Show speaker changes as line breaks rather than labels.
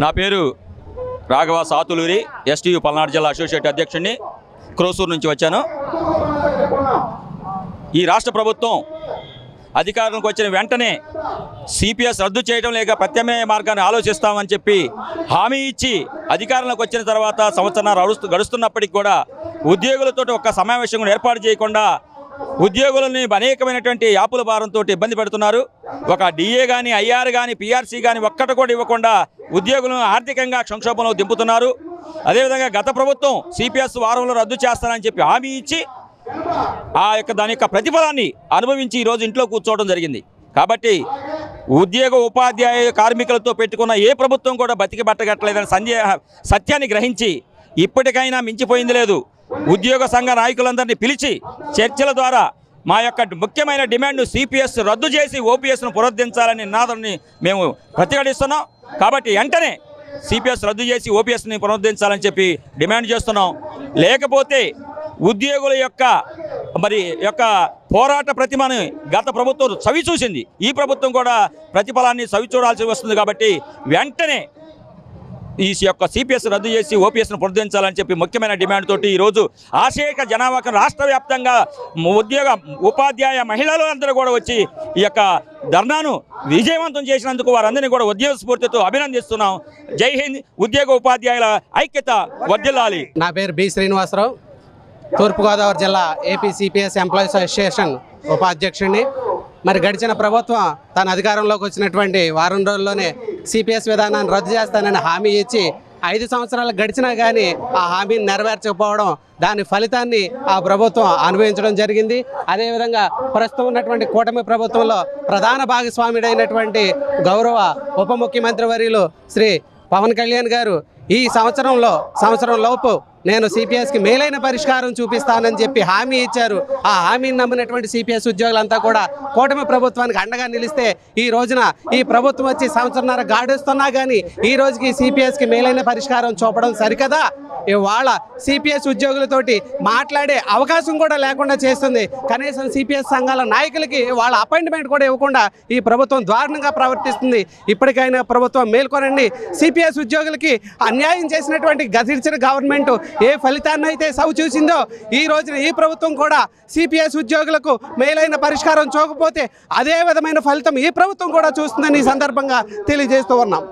నా పేరు రాఘవ సాతులూరి ఎస్టీయు పల్నాడు జిల్లా అసోసియేట్ అధ్యక్షుడిని క్రోసూరు నుంచి వచ్చాను. ఈ రాష్ట్ర ప్రభుత్వం అధికారంలోకి వచ్చిన వెంటనే సిపిఎస్ రద్దు చేయడం లేక ప్రత్యామ్నాయ మార్గాన్ని ఆలోచిస్తామని చెప్పి హామీ ఇచ్చి అధికారంలోకి వచ్చిన తర్వాత సంవత్సరాలు గడుస్తున్నప్పటికీ కూడా ఉద్యోగులతో ఒక్క సమావేశం ఏర్పాటు చేయకుండా ఉద్యోగులని అనేకమైనటువంటి యాపుల భారంతో ఇబ్బంది పెడుతున్నారు. ఒక డిఏ కానీ ఐఆర్ కానీ పిఆర్సీ కానీ ఒక్కటి కూడా ఇవ్వకుండా ఉద్యోగులను ఆర్థికంగా సంక్షోభంలో దింపుతున్నారు. అదేవిధంగా గత ప్రభుత్వం సిపిఎస్ వారంలో రద్దు చేస్తానని చెప్పి హామీ ఇచ్చి దాని యొక్క ప్రతిఫలాన్ని అనుభవించి ఈరోజు ఇంట్లో కూర్చోవడం జరిగింది. కాబట్టి ఉద్యోగ ఉపాధ్యాయ కార్మికులతో పెట్టుకున్న ఏ ప్రభుత్వం కూడా బతికి బట్టగట్టలేదని సత్యాన్ని గ్రహించి ఇప్పటికైనా మించిపోయింది లేదు. ఉద్యోగ సంఘ నాయకులందరినీ పిలిచి చర్చల ద్వారా మా యొక్క ముఖ్యమైన డిమాండ్ సిపిఎస్ రద్దు చేసి ఓపీఎస్ను పునరుద్ధరించాలని నినాదాన్ని మేము ప్రతిఘటిస్తున్నాం. కాబట్టి వెంటనే సిపిఎస్ రద్దు చేసి ఓపీఎస్ని పునరుద్ధరించాలని చెప్పి డిమాండ్ చేస్తున్నాం. లేకపోతే ఉద్యోగుల యొక్క పోరాట ప్రతిమని గత ప్రభుత్వం చవి చూసింది, ఈ ప్రభుత్వం కూడా ప్రతిఫలాన్ని చవి చూడాల్సి వస్తుంది. కాబట్టి వెంటనే ఈ యొక్క సిపిఎస్ రద్దు చేసి ఓపీఎస్ను పునరుద్ధరించాలని చెప్పి ముఖ్యమైన డిమాండ్ తోటి ఈరోజు ఆశేక జనాభాకు రాష్ట్ర వ్యాప్తంగా ఉద్యోగ ఉపాధ్యాయ మహిళలు అందరూ కూడా వచ్చి ఈ యొక్క ధర్నాను విజయవంతం చేసినందుకు వారందరినీ కూడా ఉద్యోగ స్ఫూర్తితో అభినందిస్తున్నాం. జై హింద్. ఉద్యోగ ఉపాధ్యాయుల ఐక్యత వర్ధిల్లాలి.
నా పేరు బి శ్రీనివాసరావు, తూర్పుగోదావరి జిల్లా ఏపీ సిపిఎస్ ఎంప్లాయీస్ అసోసియేషన్ ఉపాధ్యక్షుడిని. మరి గడిచిన ప్రభుత్వం తన అధికారంలోకి వచ్చినటువంటి వారం రోజుల్లోనే సిపిఎస్ విధానాన్ని రద్దు చేస్తానని హామీ ఇచ్చి 5 సంవత్సరాలు గడిచినా కానీ ఆ హామీని నెరవేర్చకపోవడం, దాని ఫలితాన్ని ఆ ప్రభుత్వం అనుభవించడం జరిగింది. అదేవిధంగా ప్రస్తుతం ఉన్నటువంటి కూటమి ప్రభుత్వంలో ప్రధాన భాగస్వాముడైనటువంటి గౌరవ ఉప ముఖ్యమంత్రి వర్యులు శ్రీ పవన్ కళ్యాణ్ గారు ఈ సంవత్సరం లోపు నేను సిపిఎస్కి మేలైన పరిష్కారం చూపిస్తానని చెప్పి హామీ ఇచ్చారు. ఆ హామీని నమ్మినటువంటి సిపిఎస్ ఉద్యోగులంతా కూడా కూటమి ప్రభుత్వానికి అండగా నిలిస్తే ఈ రోజున ఈ ప్రభుత్వం వచ్చి సంవత్సరంన్నర గాడుస్తున్నా కానీ ఈ రోజుకి సిపిఎస్కి మేలైన పరిష్కారం చూపడం సరికదా? ఇవాళ సిపిఎస్ ఉద్యోగులతోటి మాట్లాడే అవకాశం కూడా లేకుండా చేస్తుంది. కనీసం సిపిఎస్ సంఘాల నాయకులకి వాళ్ళ అపాయింట్మెంట్ కూడా ఇవ్వకుండా ఈ ప్రభుత్వం దారుణంగా ప్రవర్తిస్తుంది. ఇప్పటికైనా ప్రభుత్వం మేల్కొనండి. సిపిఎస్ ఉద్యోగులకి అన్యాయం చేసినటువంటి గతించిన గవర్నమెంట్ ఏ ఫలితాన్ని అయితే సవి చూసిందో ఈ రోజున ఈ ప్రభుత్వం కూడా సిపిఎస్ ఉద్యోగులకు మేలైన పరిష్కారం చూపకపోతే అదే విధమైన ఫలితం ఈ ప్రభుత్వం కూడా చూస్తుందని ఈ సందర్భంగా తెలియజేస్తూ ఉన్నాం.